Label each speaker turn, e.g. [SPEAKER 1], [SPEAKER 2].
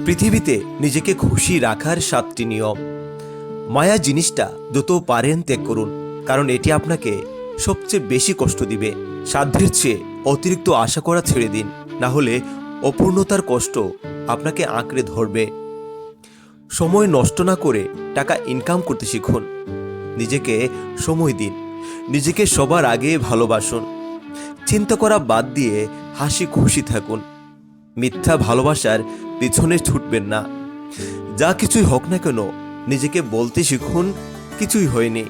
[SPEAKER 1] পৃথিবীতে নিজেকে খুশি রাখার 7টি নিয়ম। মায়া জিনিসটা যত পারেন ত্যাগ করুন, কারণ এটি আপনাকে সবচেয়ে বেশি কষ্ট দিবে। সাধ্যের চেয়ে অতিরিক্ত আশা করা ছেড়ে দিন, না হলে অপূর্ণতার কষ্ট আপনাকে আঁকড়ে ধরবে। সময় নষ্ট না করে টাকা ইনকাম করতে শিখুন। নিজেকে সময় দিন, নিজেকে সবার আগে ভালোবাসুন। চিন্তা করা বাদ দিয়ে হাসি খুশি থাকুন। মিথ্যা ভালোবাসার পিছনে ছুটবেন না। যা কিছুই হোক না কেন নিজেকে বলতে শিখুন, কিছুই হয়নি।